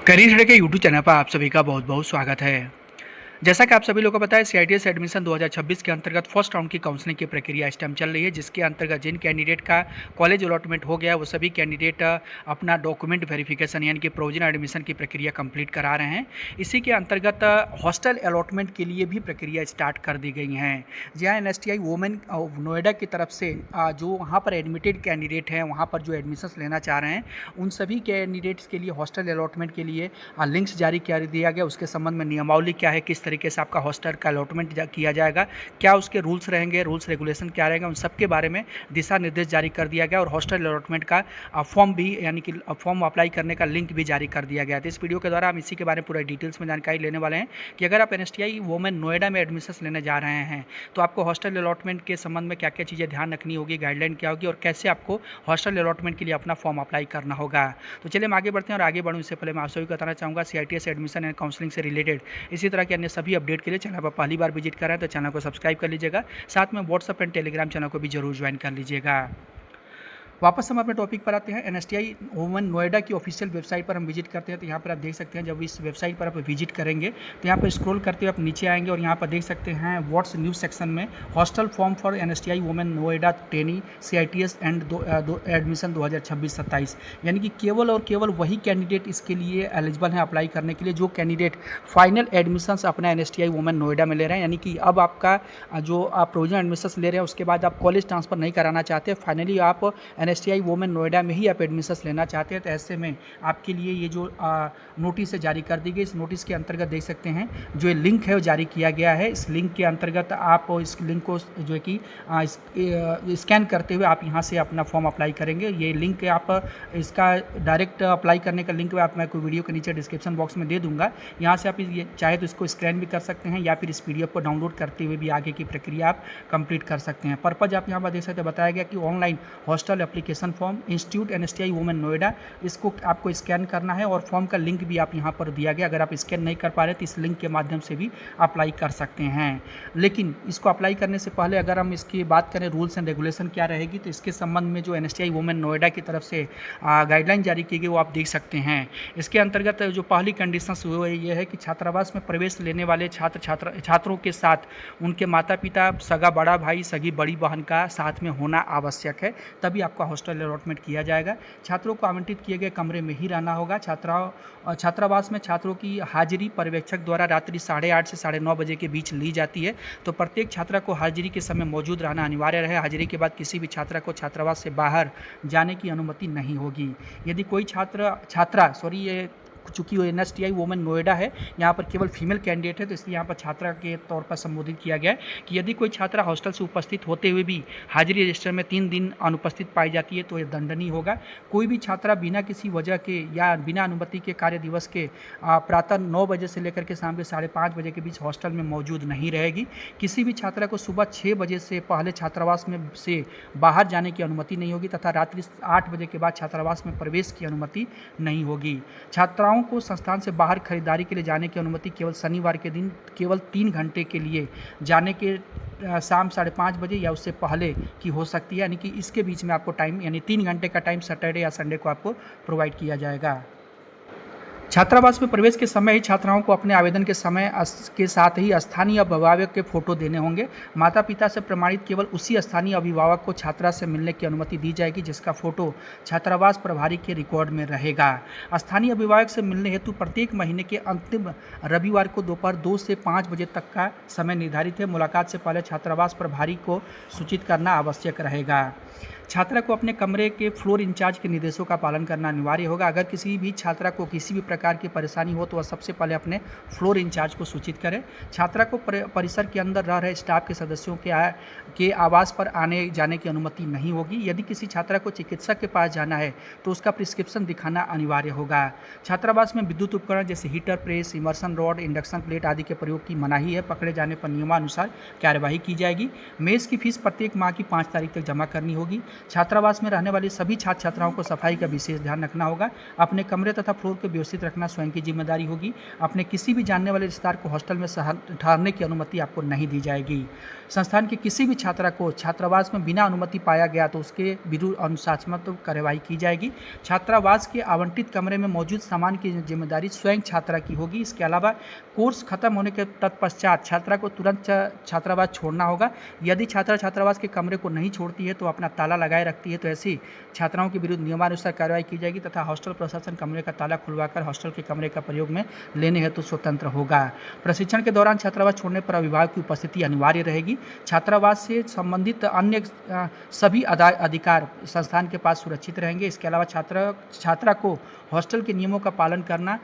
Career study के YouTube channel पर आप सभी का बहुत बहुत स्वागत है। जैसा कि आप सभी लोगों को पता है, सीआईटीएस एडमिशन 2026 के अंतर्गत फर्स्ट राउंड की काउंसलिंग की प्रक्रिया इस टाइम चल रही है, जिसके अंतर्गत जिन कैंडिडेट का कॉलेज अलॉटमेंट हो गया वो सभी कैंडिडेट अपना डॉक्यूमेंट वेरिफिकेशन यानी कि प्रोविजनल एडमिशन की प्रक्रिया कंप्लीट करा रहे हैं। इसी के अंतर्गत हॉस्टल अलॉटमेंट के लिए भी प्रक्रिया स्टार्ट कर दी गई हैं। जहाँ एनएसटीआई वुमेन नोएडा की तरफ से जो वहाँ पर एडमिटेड कैंडिडेट हैं, वहाँ पर जो एडमिशन लेना चाह रहे हैं, उन सभी कैंडिडेट्स के लिए हॉस्टल अलॉटमेंट के लिए लिंक्स जारी कर दिया गया। उसके संबंध में नियमावली क्या है, किस तरीके से आपका हॉस्टल का अलॉटमेंट किया जाएगा, क्या उसके रूल्स रहेंगे, रूल्स रेगुलेशन क्या रहेगा, उन सब के बारे में दिशा निर्देश जारी कर दिया गया। और हॉस्टल अलॉटमेंट का फॉर्म भी यानी कि फॉर्म अप्लाई करने का लिंक भी जारी कर दिया गया। तो इस वीडियो के द्वारा हम इसी के बारे में पूरा डिटेल्स में जानकारी लेने वाले हैं कि अगर आप एनएसटीआई वुमेन नोएडा में एडमिशन लेने जा रहे हैं तो आपको हॉस्टल अलॉटमेंट के संबंध में क्या क्या चीज़ें ध्यान रखनी होगी, गाइडलाइन क्या होगी और कैसे आपको हॉस्टल अलॉटमेंट के लिए अपना फॉर्म अप्लाई करना होगा। तो चलिए हम आगे बढ़ते हैं। और आगे बढ़ूँ इससे पहले मैं आप सभी को बताना चाहूँगा सीआईटीएस एडमिशन एंड काउंसलिंग से रिलेटेड इसी तरह के अन्य सभी अपडेट के लिए चैनल पर पहली बार विजिट कर रहे हैं तो चैनल को सब्सक्राइब कर लीजिएगा। साथ में व्हाट्सएप एंड टेलीग्राम चैनल को भी जरूर ज्वाइन कर लीजिएगा। वापस हम अपने टॉपिक पर आते हैं। एनएसटीआई वुमेन नोएडा की ऑफिशियल वेबसाइट पर हम विजिट करते हैं तो यहाँ पर आप देख सकते हैं, जब इस वेबसाइट पर आप विजिट करेंगे तो यहाँ पर स्क्रॉल करते हुए आप नीचे आएंगे और यहाँ पर देख सकते हैं व्हाट्स न्यूज़ सेक्शन में hostel form for NSTI women Noida trainee CITS and admission 2026-27, यानी कि केवल और केवल वही कैंडिडेट इसके लिए एलिजिबल हैं अप्लाई करने के लिए जो कैंडिडेट फाइनल एडमिशन्स अपना एनएसटीआई वुमेन नोएडा में ले रहे हैं। यानी कि अब आपका जो आप प्रोविजनल एडमिशन्स ले रहे हैं उसके बाद आप कॉलेज ट्रांसफ़र नहीं कराना चाहते, फाइनली आप एनएसटीआई वुमेन नोएडा में ही आप एडमिशन्स लेना चाहते हैं, तो ऐसे में आपके लिए ये जो नोटिस जारी कर दी गई। इस नोटिस के अंतर्गत देख सकते हैं जो ये लिंक है वो जारी किया गया है। इस लिंक के अंतर्गत आप इस लिंक को जो है कि स्कैन करते हुए आप यहाँ से अपना फॉर्म अप्लाई करेंगे। ये लिंक आप इसका डायरेक्ट अप्लाई करने का लिंक आप मैं कोई वीडियो के नीचे डिस्क्रिप्शन बॉक्स में दे दूँगा। यहाँ से आप ये चाहे तो इसको स्कैन भी कर सकते हैं या फिर इस PDF को डाउनलोड करते हुए भी आगे की प्रक्रिया आप कंप्लीट कर सकते हैं। पर्पज आप यहाँ पर देख सकते हैं, बताया गया कि online hostel application form institute NSTI women Noida, इसको आपको स्कैन करना है और फॉर्म का लिंक भी आप यहाँ पर दिया गया। अगर आप स्कैन नहीं कर पा रहे तो इस लिंक के माध्यम से भी अप्लाई कर सकते हैं। लेकिन इसको अप्लाई करने से पहले अगर हम इसकी बात करें रूल्स एंड रेगुलेशन क्या रहेगी, तो इसके संबंध में जो एनएसटीआई वुमेन नोएडा की तरफ से गाइडलाइन जारी की गई वो आप देख सकते हैं। इसके अंतर्गत जो पहली कंडीशन वो ये है कि छात्रावास में प्रवेश लेने वाले छात्रों के साथ उनके माता पिता, सगा बड़ा भाई, सगी बड़ी बहन का साथ में होना आवश्यक है, तभी आपका हॉस्टल अलॉटमेंट किया जाएगा। छात्रों को आवंटित किए गए कमरे में ही रहना होगा। छात्रावास में छात्रों की हाजिरी पर्यवेक्षक द्वारा रात्रि 8:30 से 9:30 बजे के बीच ली जाती है, तो प्रत्येक छात्रा को हाजिरी के समय मौजूद रहना अनिवार्य रहे। हाजिरी के बाद किसी भी छात्रा को छात्रावास से बाहर जाने की अनुमति नहीं होगी। यदि कोई ये चूँकि वो एनएसटीआई वुमेन नोएडा है, यहाँ पर केवल फीमेल कैंडिडेट है, तो इसलिए यहाँ पर छात्रा के तौर पर संबोधित किया गया है कि यदि कोई छात्रा हॉस्टल से उपस्थित होते हुए भी हाजिरी रजिस्टर में 3 दिन अनुपस्थित पाई जाती है तो यह दंडनीय होगा। कोई भी छात्रा बिना किसी वजह के या बिना अनुमति के कार्य दिवस के प्रातः 9 बजे से लेकर के शाम के 5:30 बजे के बीच हॉस्टल में मौजूद नहीं रहेगी। किसी भी छात्रा को सुबह 6 बजे से पहले छात्रावास में से बाहर जाने की अनुमति नहीं होगी तथा रात्रि 8 बजे के बाद छात्रावास में प्रवेश की अनुमति नहीं होगी। छात्राओं को संस्थान से बाहर खरीदारी के लिए जाने की अनुमति केवल शनिवार के दिन केवल 3 घंटे के लिए जाने के शाम 5:30 बजे या उससे पहले की हो सकती है। यानी कि इसके बीच में आपको टाइम यानी 3 घंटे का टाइम सैटरडे या संडे को आपको प्रोवाइड किया जाएगा। छात्रावास में प्रवेश के समय ही छात्राओं को अपने आवेदन के समय के साथ ही स्थानीय अभिभावक के फोटो देने होंगे। माता पिता से प्रमाणित केवल उसी स्थानीय अभिभावक को छात्रा से मिलने की अनुमति दी जाएगी जिसका फोटो छात्रावास प्रभारी के रिकॉर्ड में रहेगा। स्थानीय अभिभावक से मिलने हेतु प्रत्येक महीने के अंतिम रविवार को दोपहर 2 से 5 बजे तक का समय निर्धारित है। मुलाकात से पहले छात्रावास प्रभारी को सूचित करना आवश्यक रहेगा। छात्रा को अपने कमरे के फ्लोर इंचार्ज के निर्देशों का पालन करना अनिवार्य होगा। अगर किसी भी छात्रा को किसी भी प्रकार की परेशानी हो तो वह सबसे पहले अपने फ्लोर इंचार्ज को सूचित करें। छात्रा को परिसर के अंदर रह रहे स्टाफ के सदस्यों के आवास पर आने जाने की अनुमति नहीं होगी। यदि किसी छात्रा को चिकित्सक के पास जाना है तो उसका प्रिस्क्रिप्शन दिखाना अनिवार्य होगा। छात्रावास में विद्युत उपकरण जैसे heater, press, immersion rod, induction plate आदि के प्रयोग की मनाही है। पकड़े जाने पर नियमानुसार कार्यवाही की जाएगी। मेस की फीस प्रत्येक माह की 5 तारीख तक जमा करनी होगी। छात्रावास में रहने वाली सभी छात्र छात्राओं को सफाई का विशेष ध्यान रखना होगा। अपने कमरे तथा फ्लोर को व्यवस्थित रखना स्वयं की जिम्मेदारी होगी। अपने किसी भी जानने वाले रिश्तेदार को हॉस्टल में ठहरने की अनुमति आपको नहीं दी जाएगी। संस्थान के किसी भी छात्रा को छात्रावास में बिना अनुमति पाया गया तो उसके विरुद्ध अनुशासनात्मक कार्रवाई की जाएगी। छात्रावास के आवंटित कमरे में मौजूद सामान की जिम्मेदारी स्वयं छात्रा की होगी। इसके अलावा कोर्स खत्म होने के तत्पश्चात छात्रा को तुरंत छात्रावास छोड़ना होगा। यदि छात्रा छात्रावास के कमरे को नहीं छोड़ती है तो अपना ताला लगाए रखती है तो ऐसी छात्राओं के विरुद्ध नियमानुसार कार्रवाई की जाएगी तथा हॉस्टल प्रशासन कमरे का ताला खुलवाकर हॉस्टल के कमरे का प्रयोग में लेने हेतु स्वतंत्र होगा। प्रशिक्षण के दौरान छात्रावास छोड़ने पर अभिभावक की उपस्थिति अनिवार्य रहेगी। छात्रावास से संबंधित अन्य सभी अधिकार संस्थान के पास सुरक्षित रहेंगे। इसके अलावा छात्रा को हॉस्टल के नियमों का पालन करना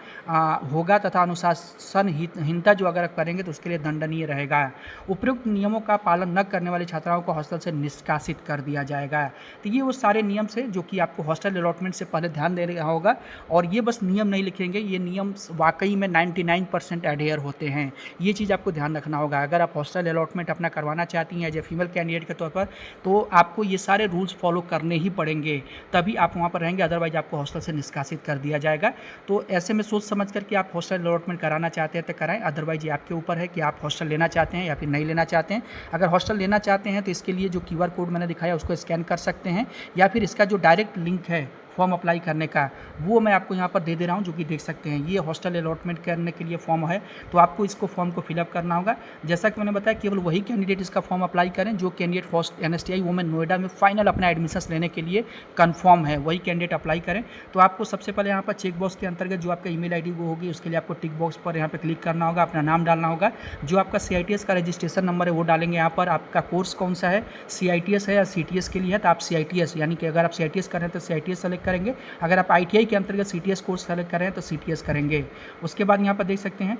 होगा तथा अनुशासनहीनता जो अगर करेंगे तो उसके लिए दंडनीय रहेगा। उपयुक्त नियमों का पालन न करने वाली छात्राओं को हॉस्टल से निष्कासित कर दिया जाएगा। तो ये वो सारे नियम से जो कि आपको हॉस्टल अलॉटमेंट से पहले ध्यान देना होगा। और ये बस नियम नहीं लिखेंगे, ये नियम वाकई में 99% एडहेयर होते हैं। ये चीज़ आपको ध्यान रखना होगा। अगर आप हॉस्टल अलॉटमेंट अपना करवाना चाहती हैं एज ए फीमेल कैंडिडेट के तौर पर तो आपको ये सारे रूल्स फॉलो करने ही पड़ेंगे, तभी आप वहाँ पर रहेंगे, अदरवाइज आपको हॉस्टल से निष्कासित कर दिया जाएगा। तो ऐसे में सोच समझ करके आप हॉस्टल अलॉटमेंट कराना चाहते हैं तो कराएं, अदरवाइज ये आपके ऊपर है कि आप हॉस्टल लेना चाहते हैं या फिर नहीं लेना चाहते हैं। अगर हॉस्टल लेना चाहते हैं तो इसके लिए जो QR कोड मैंने दिखाया उसको स्कैन कर सकते हैं या फिर इसका जो डायरेक्ट लिंक है फॉर्म अप्लाई करने का वो मैं आपको यहाँ पर दे दे रहा हूँ, जो कि देख सकते हैं। ये हॉस्टल अलॉटमेंट करने के लिए फॉर्म है, तो आपको इसको फॉर्म को फिलअप करना होगा। जैसा कि मैंने बताया केवल वही कैंडिडेट इसका फॉर्म अप्लाई करें जो candidate first NSTI women Noida में फाइनल अपना एडमिशन्स लेने के लिए कन्फर्म है, वही कैंडिडेट अप्लाई करें। तो आपको सबसे पहले यहाँ पर चेक बॉक्स के अंतर्गत जो आपका email ID वो होगी उसके लिए आपको टिक बॉक्स पर यहाँ पर क्लिक करना होगा, अपना नाम डालना होगा, जो आपका CITS का रजिस्ट्रेशन नंबर है वो डालेंगे यहाँ पर, आपका कोर्स कौन सा है, CITS है या CTS के लिए है तो आप CITS यानी कि अगर आप CITS करें तो CITS सेलेक्ट करेंगे, अगर आप ITI के अंतर्गत CTS कोर्स सेलेक्ट करें तो CTS करेंगे। उसके बाद यहाँ पर देख सकते हैं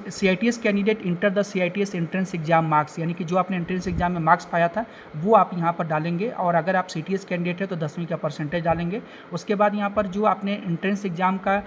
CITS candidate enter the CITS entrance exam marks, यानी कि जो आपने एंट्रेंस एग्जाम में मार्क्स पाया था वो आप यहाँ पर डालेंगे। और अगर आप CTS कैंडिडेट है तो 10वीं का परसेंटेज डालेंगे। उसके बाद यहाँ पर जो आपने एंट्रेंस एग्जाम का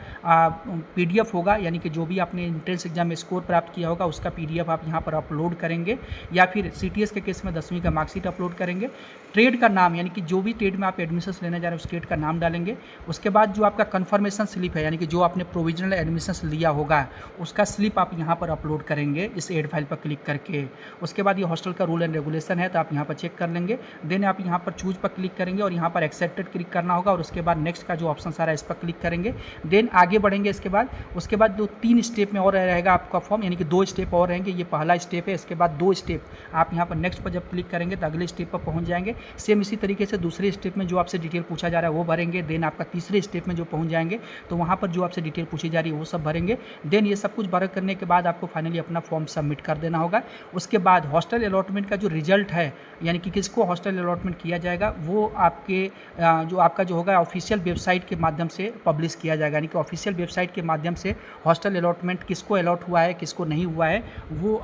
PDF होगा, यानी कि जो भी आपने एंट्रेंस एग्जाम में स्कोर प्राप्त किया होगा उसका PDF आप यहाँ पर अपलोड करेंगे, या फिर CTS के केस में 10वीं का मार्कशीट अपलोड करेंगे। ट्रेड का नाम, यानी कि जो भी ट्रेड में आप एडमिशन लेने जा रहे हैं उस ट्रेड का नाम डालेंगे। उसके बाद जो आपका कन्फर्मेशन स्लिप है, यानी कि जो आपने प्रोविजनल एडमिशन लिया होगा उसका स्लिप आप यहाँ पर अपलोड करेंगे इस एड फाइल पर क्लिक करके। उसके बाद ये हॉस्टल का रूल एंड रेगुलेशन है तो आप यहाँ पर चेक कर लेंगे। देन आप यहाँ पर चूज पर क्लिक करेंगे और यहाँ पर एक्सेप्टेड क्लिक करना होगा और उसके बाद नेक्स्ट का जो ऑप्शन सारा इस पर क्लिक करेंगे। देन आगे बढ़ेंगे। उसके बाद जो 3 स्टेप में और रहेगा आपका फॉर्म, यानी कि 2 स्टेप और रहेंगे। ये पहला स्टेप है, इसके बाद 2 स्टेप आप यहाँ पर नेक्स्ट पर जब क्लिक करेंगे तो अगले स्टेप पर पहुँच जाएंगे। सेम इसी तरीके से दूसरे स्टेप में जो आपसे डिटेल पूछा जा रहा है वो भरेंगे। देन आपका तीसरे स्टेप में जो पहुंच जाएंगे तो वहां पर जो आपसे डिटेल पूछी जा रही है वो सब भरेंगे। देन ये सब कुछ भर करने के बाद आपको फाइनली अपना फॉर्म सबमिट कर देना होगा। उसके बाद हॉस्टल अलॉटमेंट का जो रिजल्ट है, यानी कि किसको हॉस्टल अलॉटमेंट किया जाएगा, वो आपके जो आपका जो होगा ऑफिशियल वेबसाइट के माध्यम से पब्लिश किया जाएगा। यानी कि ऑफिशियल वेबसाइट के माध्यम से हॉस्टल अलॉटमेंट किसको अलॉट हुआ है किसको नहीं हुआ है वो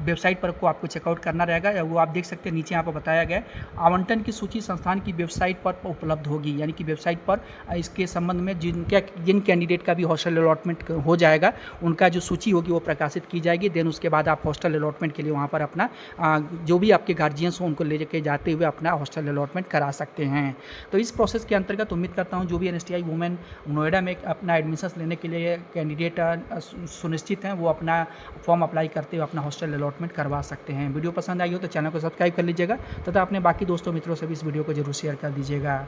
वेबसाइट पर को आपको चेकआउट करना रहेगा। वो आप देख सकते हैं नीचे यहाँ पर बताया गया आवंटन की सूची संस्थान की वेबसाइट पर उपलब्ध होगी, यानी कि वेबसाइट पर इसके संबंध में जिन कैंडिडेट का भी हॉस्टल अलॉटमेंट हो जाएगा उनका जो सूची होगी वो प्रकाशित की जाएगी। देन उसके बाद आप हॉस्टल अलॉटमेंट के लिए वहाँ पर अपना जो भी आपके गार्जियंस हो उनको ले के जाते हुए अपना हॉस्टल अलॉटमेंट करा सकते हैं। तो इस प्रोसेस के अंतर्गत उम्मीद करता हूँ जो भी NSTI वुमेन नोएडा में अपना एडमिशन लेने के लिए कैंडिडेट सुनिश्चित हैं वो अपना फॉर्म अप्लाई करते हुए अपना हॉस्टल अलॉटमेंट करवा सकते हैं। वीडियो पसंद आई हो तो चैनल को सब्सक्राइब कर लीजिएगा तथा अपने बाकी दोस्तों मित्रों से भी इस वीडियो को जरूर शेयर कर दीजिएगा।